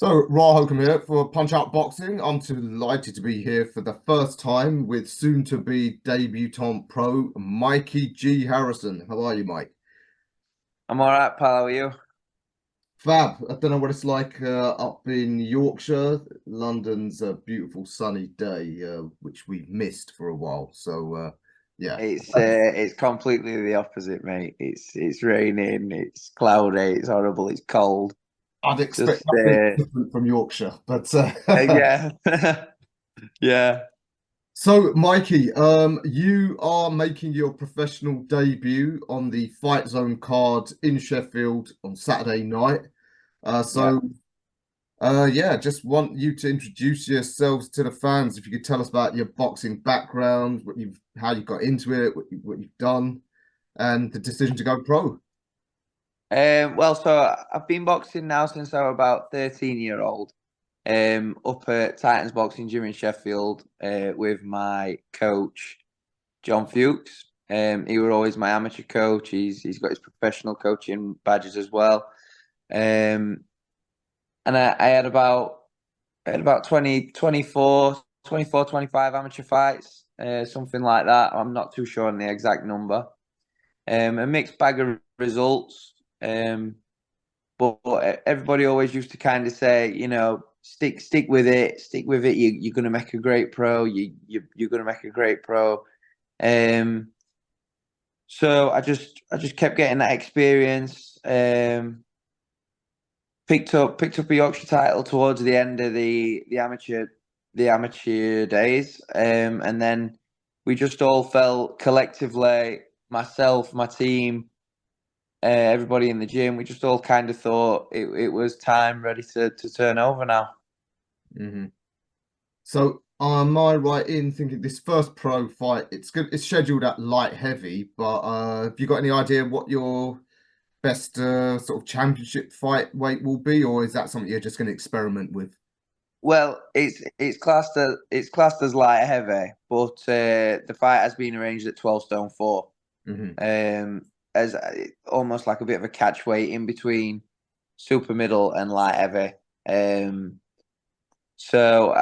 So, Ra Holcomb here for PunchOut Boxing. I'm delighted to be here for the first time with soon-to-be debutant pro Mikey G. Harrison. How are you, Mike? I'm all right, pal. How are you? Fab. I don't know what it's like up in Yorkshire. London's a beautiful sunny day, which we've missed for a while. Yeah, It's completely the opposite, mate. It's raining, it's cloudy, it's horrible, it's cold. I'd expect Just nothing different from Yorkshire. But yeah, yeah, So, Mikey, you are making your professional debut on the Fight Zone card in Sheffield on Saturday night. Uh, yeah. so, yeah, just want you to introduce yourselves to the fans. If you could tell us about your boxing background, how you got into it, what you've done, and the decision to go pro. So I've been boxing now since I was about 13-year-old. Up at Titans Boxing Gym in Sheffield, with my coach John Fuchs. He was always my amateur coach. He's got his professional coaching badges as well. Um, and I had about 20, 24, 25 amateur fights, something like that. I'm not too sure on the exact number. A mixed bag of results. But everybody always used to kind of say, stick with it, stick with it. You're gonna make a great pro. You're gonna make a great pro. Um, so I just kept getting that experience. Picked up a Yorkshire title towards the end of the amateur days, and then we just all felt collectively, myself, my team, everybody in the gym, we just all kind of thought it was time ready to turn over now. Hmm. So, am I right in thinking this first pro fight, it's good, it's scheduled at light heavy, but have you got any idea what your best sort of championship fight weight will be, or is that something you're just going to experiment with? Well, it's classed as light heavy, but the fight has been arranged at 12 stone 4. Hmm. Um, as almost like a bit of a catch weight in between super middle and light heavy. Um, so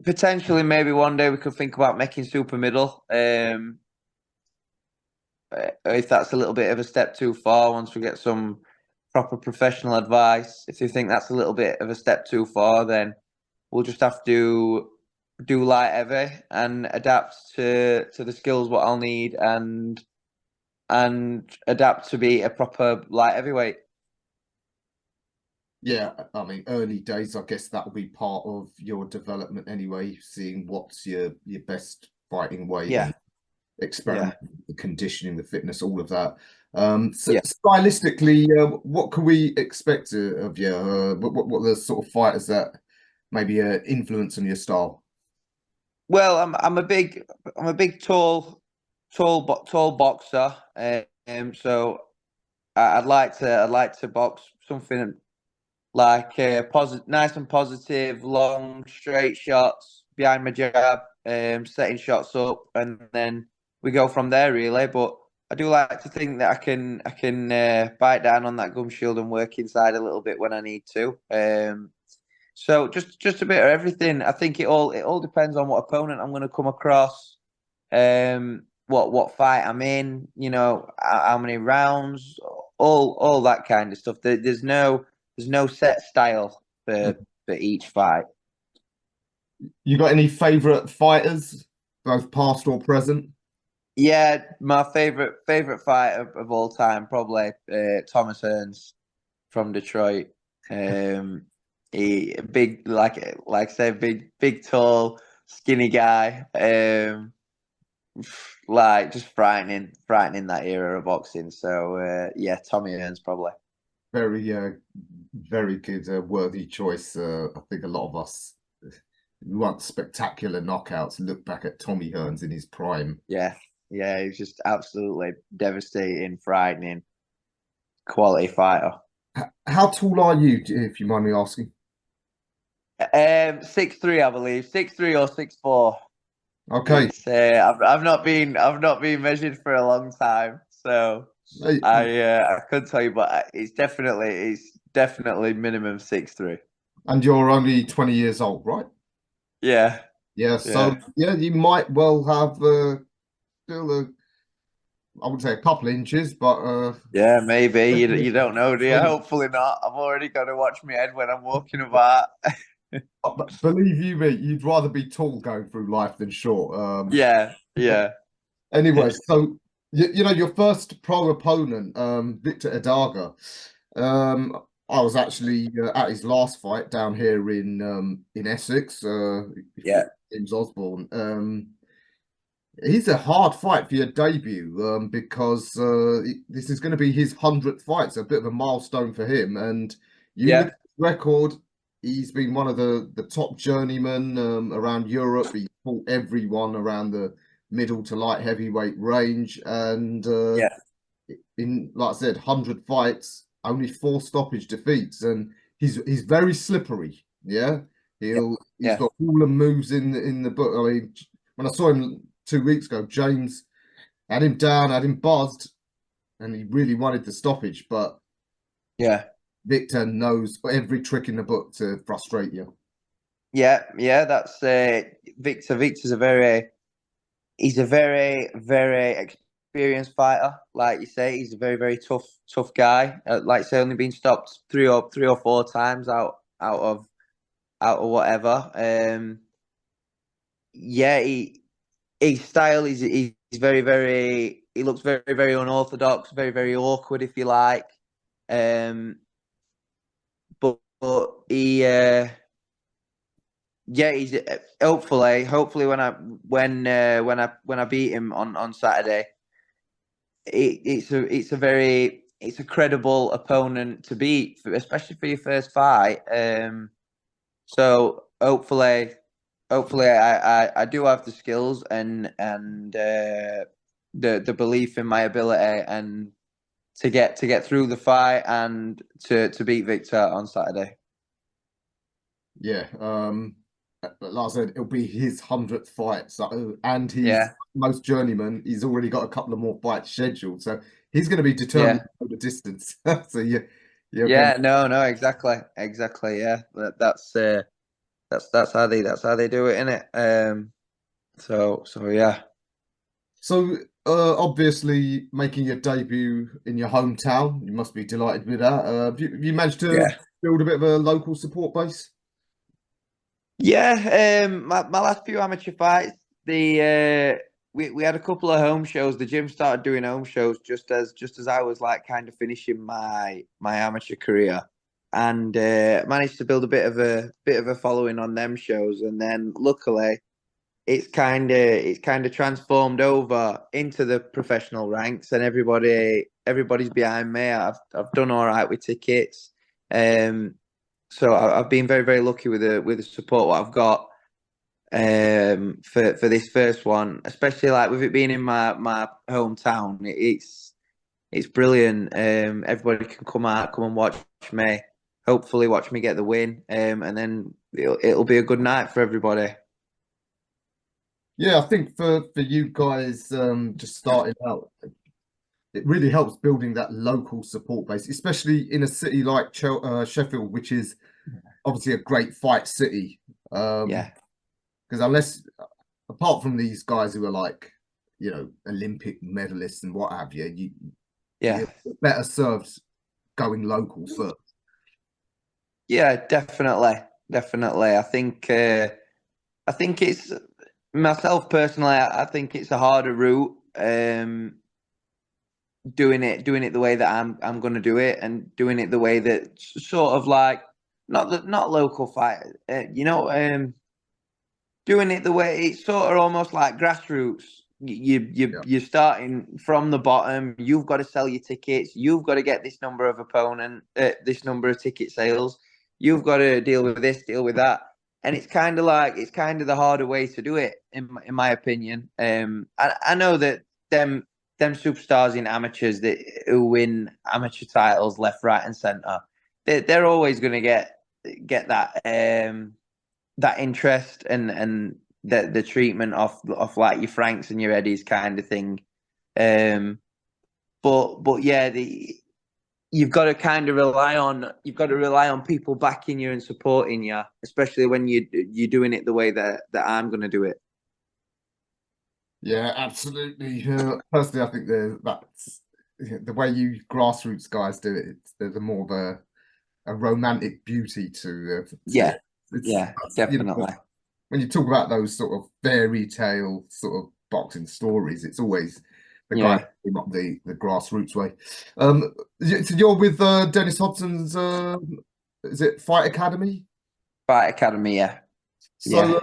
potentially maybe one day we could think about making super middle. If that's a little bit of a step too far, once we get some proper professional advice. If you think that's a little bit of a step too far, then we'll just have to do light heavy and adapt to the skills what I'll need and adapt to be a proper light heavyweight. Yeah, I mean, early days, I guess that will be part of your development anyway, seeing what's your best fighting weight Yeah, and yeah, experiment with the conditioning, the fitness, all of that. So yeah. stylistically, what can we expect of you? What are the sort of fighters that maybe influence on your style? Well, I'm a big tall boxer. So I'd like to box something like nice and positive, long, straight shots behind my jab, setting shots up, and then we go from there really. But I do like to think that I can bite down on that gum shield and work inside a little bit when I need to. So just a bit of everything. I think it all depends on what opponent I'm going to come across, what fight I'm in, how many rounds, all that kind of stuff. There's no set style for each fight. You got any favorite fighters, both past or present? Yeah, my favorite fight of all time, probably Thomas Hearns from Detroit. Um, he big like I say, big tall skinny guy. Like just frightening that era of boxing. So yeah, Tommy Hearns probably. Very, very good, worthy choice. I think a lot of us who want spectacular knockouts look back at Tommy Hearns in his prime. Yeah, yeah, he was just absolutely devastating, frightening, quality fighter. How tall are you, if you mind me asking? 6'3", I believe, 6'3" or 6'4". Okay. It's I've not been measured for a long time, so Hey, I couldn't tell you, but it's definitely definitely minimum 6'3". And you're only 20 years old, right? Yeah, Yeah. So yeah, yeah, you might well have still I would say a couple inches, but yeah. Maybe you definitely don't know, do you? straight. Hopefully not. I've already got to watch my head when I'm walking about. But believe you me, you'd rather be tall going through life than short. Yeah, yeah, Anyway, so you know your first pro opponent, Victor Edagha. I was actually at his last fight down here in Essex. He yeah, fought James Osborne. He's a hard fight for your debut, because this is going to be his 100th fight, so a bit of a milestone for him. And you look yeah, at his record, he's been one of the top journeymen around Europe. He fought everyone around the middle to light heavyweight range, and yeah, in like I said, 100 fights, only 4 stoppage defeats, and he's very slippery. Yeah, yeah, he's yeah, got all the moves in the book. I mean, when I saw him 2 weeks ago, James had him down, had him buzzed, and he really wanted the stoppage. But yeah, Victor knows every trick in the book to frustrate you. yeah, yeah. That's Victor. Victor's a very he's a very, very experienced fighter. Like you say, he's a very, very tough guy. Like I say, only been stopped three or four times out of whatever. Yeah, his style is he's very, very. He looks very, very unorthodox, very, very awkward, if you like. Um, but he, yeah, he's hopefully when I beat him on Saturday, it's a credible opponent to beat, especially for your first fight. So hopefully I do have the skills and the belief in my ability and to get through the fight and to beat Victor on Saturday. Yeah. Like I said, it'll be his 100th fight. So, and he's Yeah, most journeyman. He's already got a couple of more fights scheduled. So he's going to be determined yeah, to go the distance. So you're going to, yeah. No, exactly. Yeah, that's how they do it, innit? So yeah, so obviously making your debut in your hometown. You must be delighted with that. Have you managed to yeah. build a bit of a local support base? Yeah, my last few amateur fights, we had a couple of home shows. The gym started doing home shows just as I was like kind of finishing my amateur career, and managed to build a bit of a following on them shows. And then luckily, it's kind of transformed over into the professional ranks, and everybody's behind me. I've done all right with tickets. Um, so I've been very, very lucky with the support what I've got for this first one, especially like with it being in my hometown. It's brilliant. Everybody can come and watch me. Hopefully, watch me get the win. And then it'll be a good night for everybody. Yeah, I think for you guys just starting out, it really helps building that local support base, especially in a city like Sheffield, which is obviously a great fight city. Yeah, Because unless, apart from these guys who are like, Olympic medalists and what have you, yeah, you're better served going local first. yeah. Definitely. I think it's myself personally. I think it's a harder route. Doing it the way that I'm going to do it, and doing it the way that sort of like not local fight, doing it the way it's sort of almost like grassroots. Yeah. You're starting from the bottom. You've got to sell your tickets. You've got to get this number of this number of ticket sales. You've got to deal with this, deal with that, and it's kind of the harder way to do it, in my opinion. I know that them superstars in amateurs that who win amateur titles left, right, and centre, they're always going to get that interest and the treatment of like your Franks and your Eddies kind of thing. But yeah, you've got to kind of rely on people backing you and supporting you, especially when you're doing it the way that I'm going to do it. Yeah, absolutely. Personally, I think that's the way you grassroots guys do it. There's a more of a romantic beauty to Yeah, it. It's yeah, definitely. when you talk about those sort of fairy tale sort of boxing stories, it's always the guy Yeah, not the grassroots way. So you're with Dennis Hodson's is it Fight Academy? Fight Academy. Yeah, So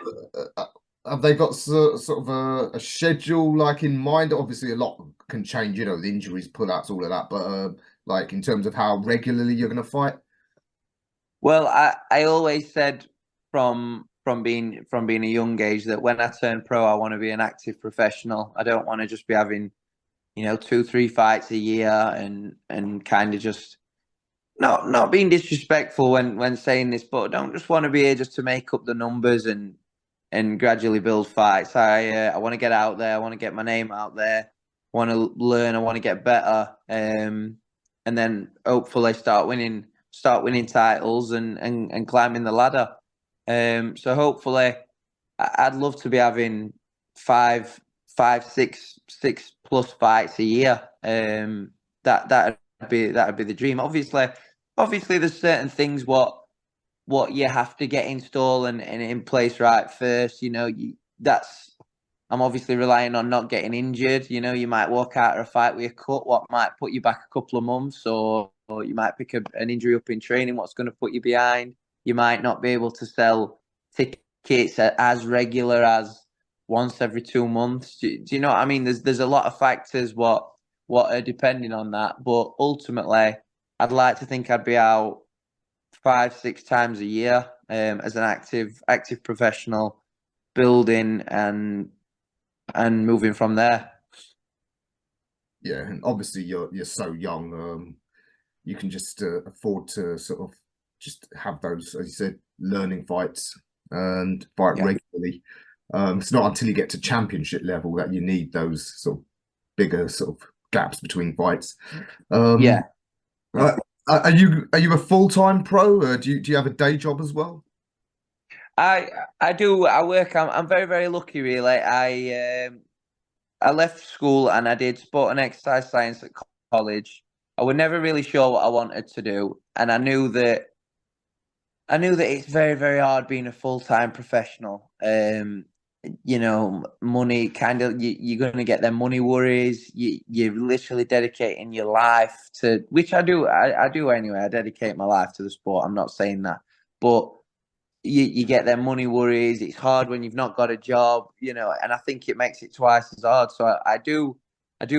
yeah. have they got sort of a schedule like in mind? Obviously, a lot can change, the injuries, pullouts, all of that. But like in terms of how regularly you're going to fight. Well, I always said from being a young age that when I turn pro, I want to be an active professional. I don't want to just be having 2-3 fights a year and kind of just not being disrespectful when saying this, but I don't just want to be here just to make up the numbers and gradually build fights. I want to get out there. I want to get my name out there. I want to learn. I want to get better. And then hopefully start winning titles and climbing the ladder. So hopefully, I'd love to be having five, six plus fights a year. That'd be the dream. Obviously, there's certain things what you have to get installed and in place right first. That's I'm obviously relying on not getting injured. You might walk out of a fight with a cut, what might put you back a couple of months, or you might pick an injury up in training, what's going to put you behind. You might not be able to sell tickets as regular as once every 2 months. Do you know what I mean? There's a lot of factors what are depending on that, but ultimately, I'd like to think I'd be out 5-6 times a year as an active professional, building and moving from there. Yeah, and obviously you're so young. You can just afford to sort of just have those, as you said, learning fights and fight Yeah, regularly. It's not until you get to championship level that you need those sort of bigger sort of gaps between fights. yeah, Um, yeah. uh, are you a full-time pro? Do you have a day job as well? I do. I work. I'm very very lucky. Really, I left school and I did sport and exercise science at college. I was never really sure what I wanted to do, and I knew that it's very, very hard being a full time professional. Money kind of you're going to get them money worries. You're literally dedicating your life to, which I do. I do anyway. I dedicate my life to the sport. I'm not saying that, but you get their money worries. It's hard when you've not got a job, and I think it makes it twice as hard. So I do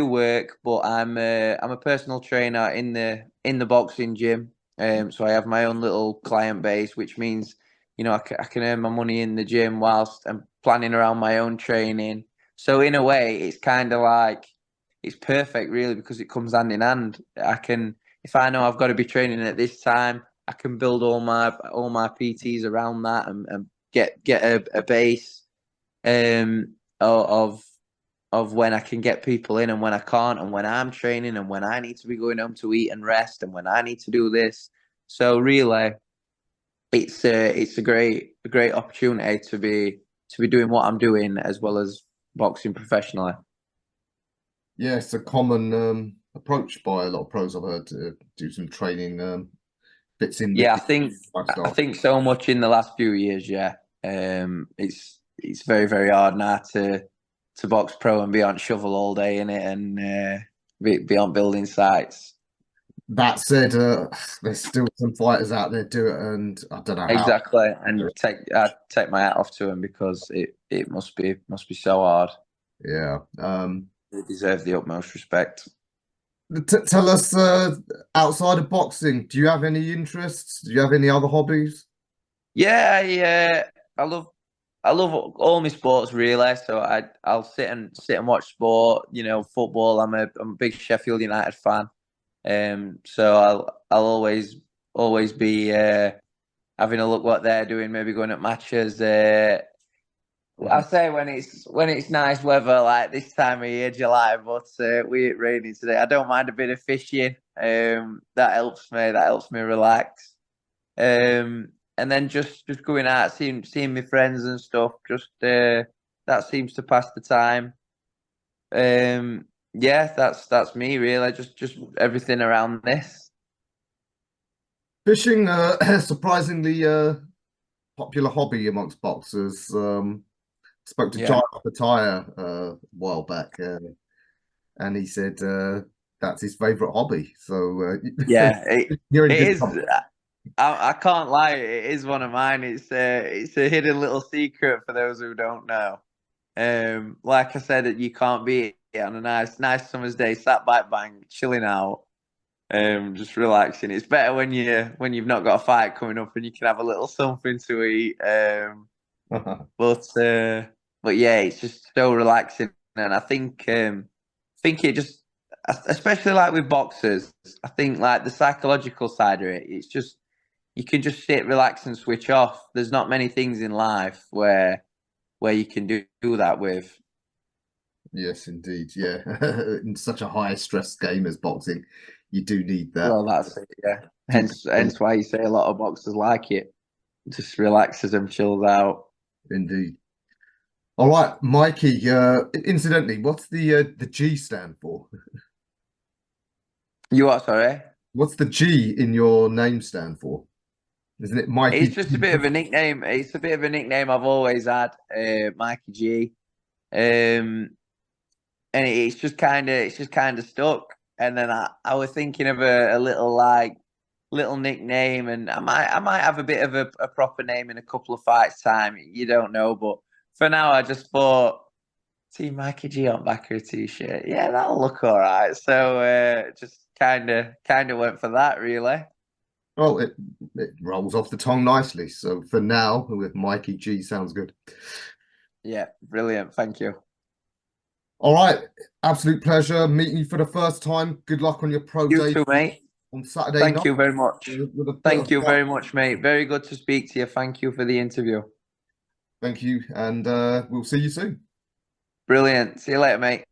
work, but I'm a personal trainer in the boxing gym. So I have my own little client base, which means I can earn my money in the gym whilst I'm planning around my own training. So in a way, it's kind of like it's perfect, really, because it comes hand in hand. If I know I've got to be training at this time, I can build all my PTs around that and get a base um, of of when I can get people in and when I can't, and when I'm training and when I need to be going home to eat and rest, and when I need to do this. So really, it's a great opportunity to be doing what I'm doing as well as boxing professionally. Yeah, it's a common approach by a lot of pros I've heard to do some training fits in with Yeah, I the think I lifestyle. think so much in the last few years. Yeah, it's very very hard now to box pro and be on shovel all day in it and be on building sites. That said, there's still some fighters out there do it, and I don't know how. Exactly, and I take my hat off to him because it must be so hard. Yeah. They deserve the utmost respect. Tell us, outside of boxing, do you have any interests? Do you have any other hobbies? Yeah, yeah, I love all my sports really. So I'll sit and watch sport. Football. I'm a big Sheffield United fan. So I'll always be having a look what they're doing. Maybe going at matches. I say when it's nice weather like this time of year, July, but we ain't raining today. I don't mind a bit of fishing. That helps me. That helps me relax. And then just going out, seeing my friends and stuff. Just that seems to pass the time. Yeah, that's me really. Just everything around this. Fishing, surprisingly popular hobby amongst boxers. Spoke to Yeah, Jai Pataya a while back, and he said that's his favorite hobby. So yeah. you're in It good is. company. I can't lie. It is one of mine. It's a hidden little secret for those who don't know. Like I said, you can't beat it on a nice summer's day, sat back, bang, chilling out, just relaxing. It's better when you've not got a fight coming up and you can have a little something to eat. But but yeah, it's just so relaxing, and I think it just, especially like with boxers, I think like the psychological side of it, it's just you can just sit, relax, and switch off. There's not many things in life where you can do that with. Yes, indeed. Yeah, in such a high stress game as boxing, you do need that. Well, that's it, yeah. Keep Hence why you say a lot of boxers like it. Just relaxes them, chills out. indeed. All right, Mikey. Incidentally, what's the G stand for? You what, sorry? What's the G in your name stand for? Isn't it It's Mikey? just a bit of a nickname. It's a bit of a nickname I've always had, Mikey G. Um, and it's just kind of stuck. And then I was thinking of a little little nickname, and I might have a bit of a proper name in a couple of fights time. You don't know, but for now, I just thought Team Mikey G on back of a t-shirt. Yeah, that'll look all right. So just kind of went for that, really. Well, it rolls off the tongue nicely. So for now, with Mikey G, sounds good. Yeah, brilliant. Thank you. All right, absolute pleasure meeting you for the first time. Good luck on your pro You day too, mate. on Saturday Thank night you very much. with a bit Thank of you luck. very much, mate. Very good to speak to you. Thank you for the interview. Thank you, and we'll see you soon. Brilliant. See you later, mate.